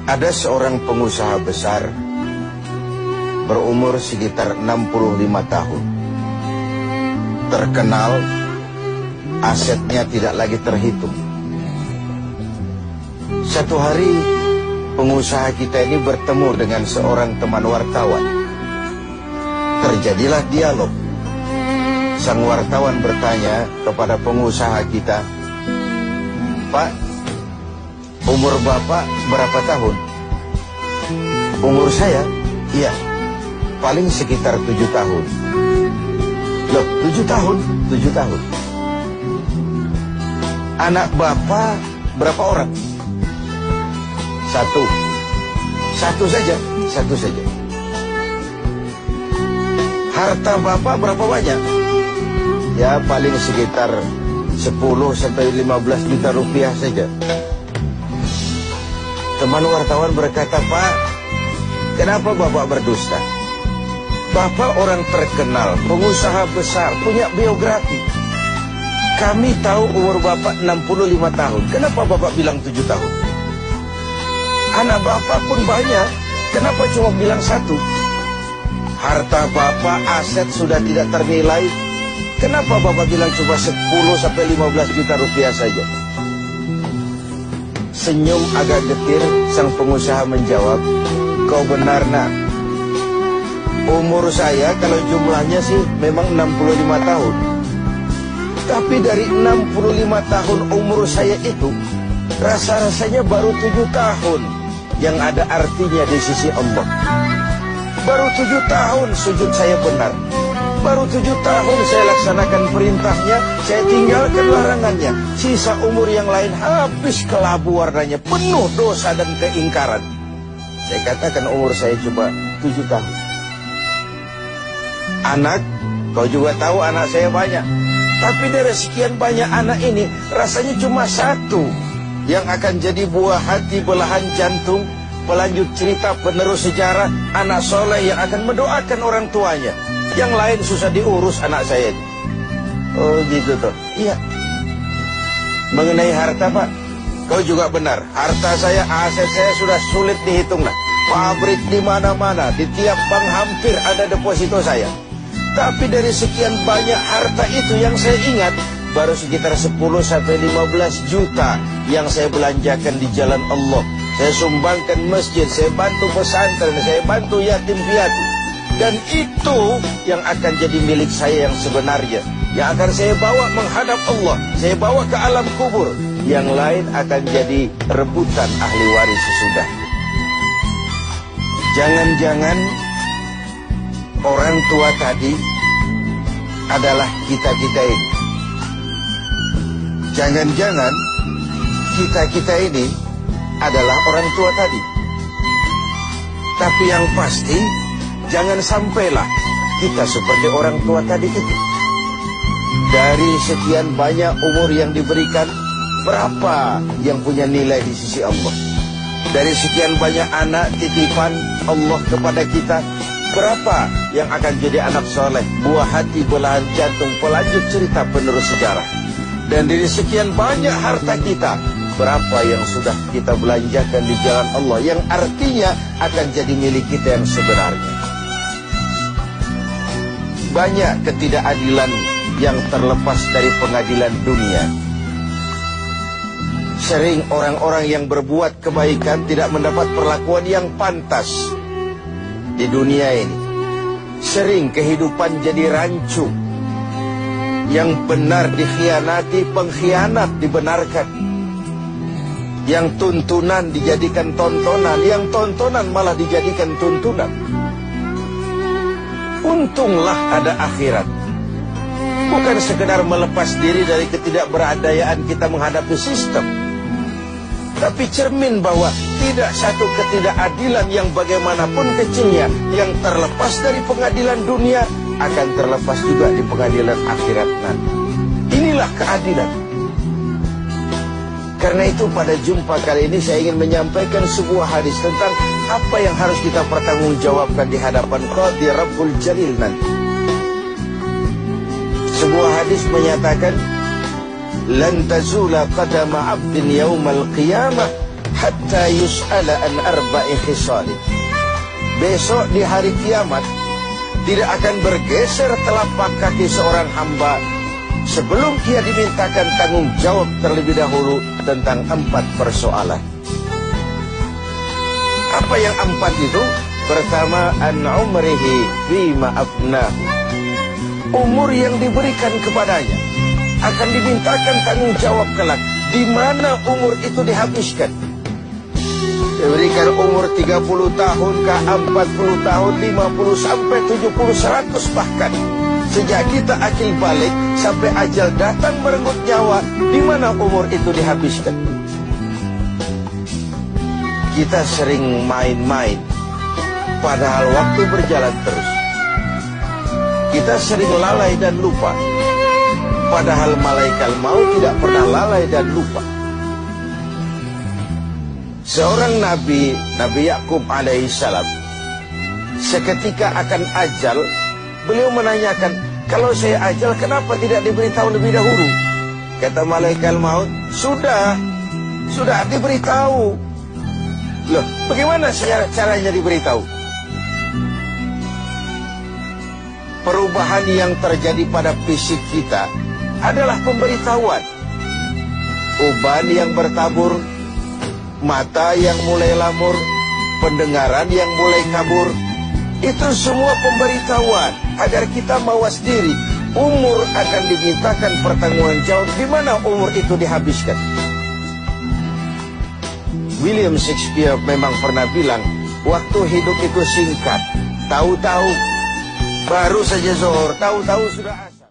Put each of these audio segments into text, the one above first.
Ada seorang pengusaha besar berumur sekitar 65 tahun. Terkenal, asetnya tidak lagi terhitung. Satu hari, pengusaha kita ini bertemu dengan seorang teman wartawan. Terjadilah dialog. Sang wartawan bertanya kepada pengusaha kita, "Pak, umur Bapak berapa tahun?" "Umur saya? Iya, paling sekitar 7 tahun. "Loh, 7 tahun? 7 tahun. Anak Bapak berapa orang?" "Satu. Satu saja? Satu saja. Harta Bapak berapa banyak?" "Ya, paling sekitar 10-15 juta rupiah saja." Teman wartawan berkata, "Pak, kenapa Bapak berdusta? Bapak orang terkenal, pengusaha besar, punya biografi. Kami tahu umur Bapak 65 tahun. Kenapa Bapak bilang 7 tahun? Anak Bapak pun banyak. Kenapa cuma bilang 1? Harta Bapak, aset sudah tidak ternilai. Kenapa Bapak bilang cuma 10-15 juta rupiah saja?" Senyum agak getir, sang pengusaha menjawab, "Kau benar, Nak. Umur saya kalau jumlahnya sih memang 65 tahun. Tapi dari 65 tahun umur saya itu, rasa-rasanya baru 7 tahun yang ada artinya di sisi Allah. Baru 7 tahun sujud saya benar. Baru 7 tahun saya laksanakan perintahnya, saya tinggalkan larangannya. Sisa umur yang lain habis kelabu warnanya, penuh dosa dan keingkaran. Saya katakan umur saya cuma 7 tahun. Anak, kau juga tahu anak saya banyak. Tapi dari sekian banyak anak ini, rasanya cuma 1 yang akan jadi buah hati, belahan jantung, pelanjut cerita, penerus sejarah, anak soleh yang akan mendoakan orang tuanya. Yang lain susah diurus anak saya ini." "Oh gitu toh?" "Iya." "Mengenai harta, Pak, kau juga benar. Harta saya, aset saya sudah sulit dihitung, nah. Pabrik di mana-mana, di tiap bank hampir ada deposito saya. Tapi dari sekian banyak harta itu yang saya ingat, baru sekitar 10-15 juta yang saya belanjakan di jalan Allah. Saya sumbangkan masjid, saya bantu pesantren, saya bantu yatim piatu. Dan itu yang akan jadi milik saya yang sebenarnya, yang akan saya bawa menghadap Allah, saya bawa ke alam kubur. Yang lain akan jadi rebutan ahli waris sesudah." Jangan-jangan orang tua tadi adalah kita-kita ini. Jangan-jangan kita-kita ini adalah orang tua tadi. Tapi yang pasti, jangan sampailah kita seperti orang tua tadi itu. Dari sekian banyak umur yang diberikan, berapa yang punya nilai di sisi Allah? Dari sekian banyak anak titipan Allah kepada kita, berapa yang akan jadi anak soleh, buah hati, belahan jantung, pelanjut cerita, penerus sejarah? Dan dari sekian banyak harta kita, berapa yang sudah kita belanjakan di jalan Allah, yang artinya akan jadi milik kita yang sebenarnya? Banyak ketidakadilan yang terlepas dari pengadilan dunia. Sering orang-orang yang berbuat kebaikan tidak mendapat perlakuan yang pantas di dunia ini. Sering kehidupan jadi rancu. Yang benar dikhianati, pengkhianat dibenarkan. Yang tuntunan dijadikan tontonan, yang tontonan malah dijadikan tuntunan. Untunglah ada akhirat. Bukan sekedar melepas diri dari ketidakberadayaan kita menghadapi sistem, tapi cermin bahwa tidak satu ketidakadilan yang bagaimanapun kecilnya yang terlepas dari pengadilan dunia akan terlepas juga di pengadilan akhirat nanti. Inilah keadilan. Karena itu pada jumpa kali ini saya ingin menyampaikan sebuah hadis tentang apa yang harus kita pertanggungjawabkan di hadapan Qadhi Rabbul Jalil nanti. Sebuah hadis menyatakan, "Lan tazula qadama 'abdin yaumal qiyamah hatta yus'ala an arba'i khisal. Besok di hari kiamat tidak akan bergeser telapak kaki seorang hamba sebelum ia dimintakan tanggung jawab terlebih dahulu tentang 4 persoalan. Apa yang 4 itu? Pertama, an umrihi fima afnahu. Umur yang diberikan kepadanya akan dimintakan tanggung jawab kelak. Di mana umur itu dihabiskan? Diberikan umur 30 tahun ke 40 tahun, 50 sampai 70, 100 bahkan. Sejak kita akil balik sampai ajal datang merenggut nyawa, di mana umur itu dihabiskan? Kita sering main-main, padahal waktu berjalan terus. Kita sering lalai dan lupa, padahal malaikat maut tidak pernah lalai dan lupa. Seorang Nabi Yakub alaihissalam, seketika akan ajal, beliau menanyakan, kalau saya ajal kenapa tidak diberitahu lebih dahulu? Kata malaikat maut, sudah diberitahu. Loh, bagaimana caranya diberitahu? Perubahan yang terjadi pada fisik kita adalah pemberitahuan. Uban yang bertabur, mata yang mulai lamur, pendengaran yang mulai kabur, itu semua pemberitahuan agar kita mawas diri. Umur akan dimintakan pertanggungan jawab. Di mana umur itu dihabiskan? William Shakespeare memang pernah bilang, waktu hidup itu singkat. Tahu-tahu baru saja zuhur, tahu-tahu sudah asar.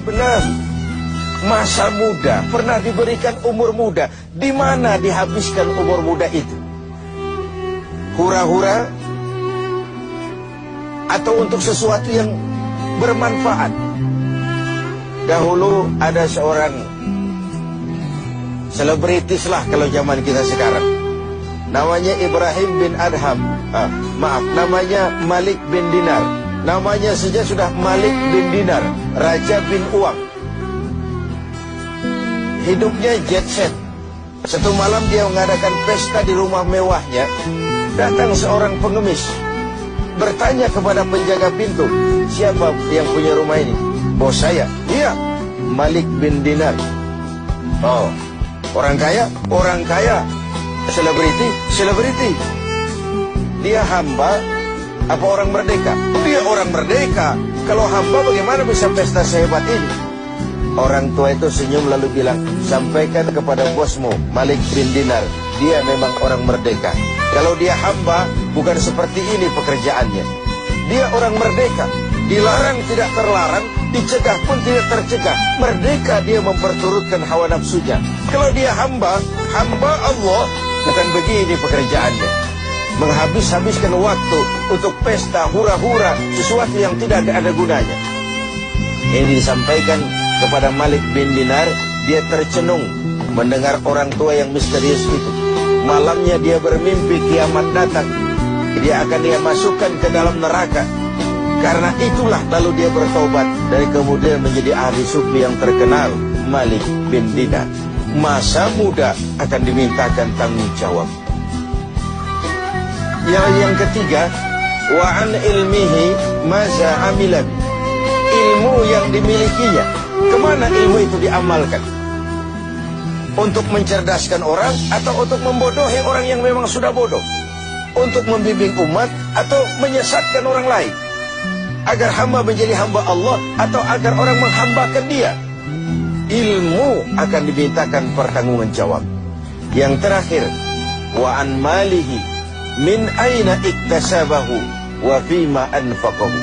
Benar, masa muda pernah diberikan umur muda. Di mana dihabiskan umur muda itu? Hura-hura atau untuk sesuatu yang bermanfaat? Dahulu ada seorang selebritis lah kalau zaman kita sekarang, namanya Ibrahim bin Adham, namanya Malik bin Dinar. Namanya saja sudah Malik bin Dinar, Raja bin Uang. Hidupnya jet set. Satu malam dia mengadakan pesta di rumah mewahnya. Datang seorang pengemis, bertanya kepada penjaga pintu, siapa yang punya rumah ini? Bos saya. Iya, Malik bin Dinar. Oh, orang kaya? Orang kaya. Selebriti? Selebriti. Dia hamba apa orang merdeka? Dia orang merdeka. Kalau hamba bagaimana bisa pesta sehebat ini? Orang tua itu senyum lalu bilang, sampaikan kepada bosmu Malik bin Dinar, dia memang orang merdeka. Kalau dia hamba, bukan seperti ini pekerjaannya. Dia orang merdeka, dilarang tidak terlarang, dicegah pun tidak tercegah. Merdeka dia memperturutkan hawa nafsunya. Kalau dia hamba Allah, bukan begini pekerjaannya. Menghabis-habiskan waktu untuk pesta hura-hura, sesuatu yang tidak ada gunanya. Ini disampaikan kepada Malik bin Dinar. Dia tercenung mendengar orang tua yang misterius itu. Malamnya dia bermimpi kiamat datang. Dia akan dia masukkan ke dalam neraka. Karena itulah lalu dia bertobat dan kemudian menjadi ahli sufi yang terkenal, Malik bin Dinar. Masa muda akan dimintakan tanggung jawab. Yang ketiga, wa an ilmihi maza amilan. Ilmu yang dimilikinya, kemana ilmu itu diamalkan? Untuk mencerdaskan orang atau untuk membodohi orang yang memang sudah bodoh? Untuk membimbing umat atau menyesatkan orang lain? Agar hamba menjadi hamba Allah atau agar orang menghambakan dia? Ilmu akan dimintakan pertanggungan jawab. Yang terakhir, wa an malihi min aina iktasabahu wa fima anfaqahu.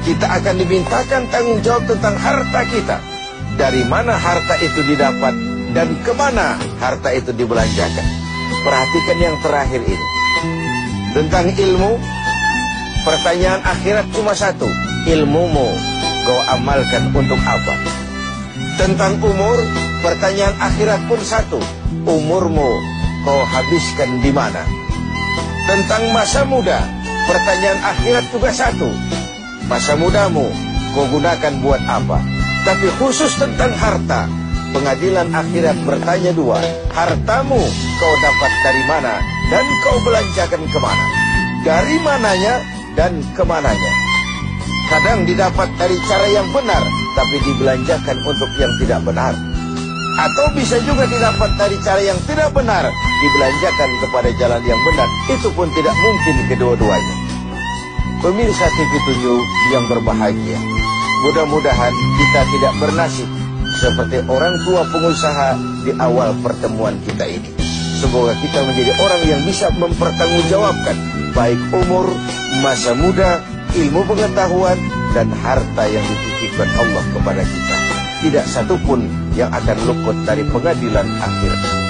Kita akan dimintakan tanggung jawab tentang harta kita. Dari mana harta itu didapat dan kemana harta itu dibelanjakan. Perhatikan yang terakhir ini. Tentang ilmu, pertanyaan akhirat cuma satu. Ilmumu kau amalkan untuk apa? Tentang umur, pertanyaan akhirat pun satu. Umurmu kau habiskan di mana? Tentang masa muda, pertanyaan akhirat juga satu. Masa mudamu kau gunakan buat apa? Tapi khusus tentang harta, pengadilan akhirat bertanya dua. Hartamu kau dapat dari mana dan kau belanjakan kemana? Dari mananya dan kemananya? Kadang didapat dari cara yang benar, tapi dibelanjakan untuk yang tidak benar. Atau bisa juga didapat dari cara yang tidak benar, dibelanjakan kepada jalan yang benar. Itu pun tidak mungkin kedua-duanya. Pemirsa TV7 yang berbahagia, mudah-mudahan kita tidak bernasib seperti orang tua pengusaha di awal pertemuan kita ini. Semoga kita menjadi orang yang bisa mempertanggungjawabkan baik umur, masa muda, ilmu pengetahuan, dan harta yang dititipkan Allah kepada kita. Tidak satupun yang akan luput dari pengadilan akhir.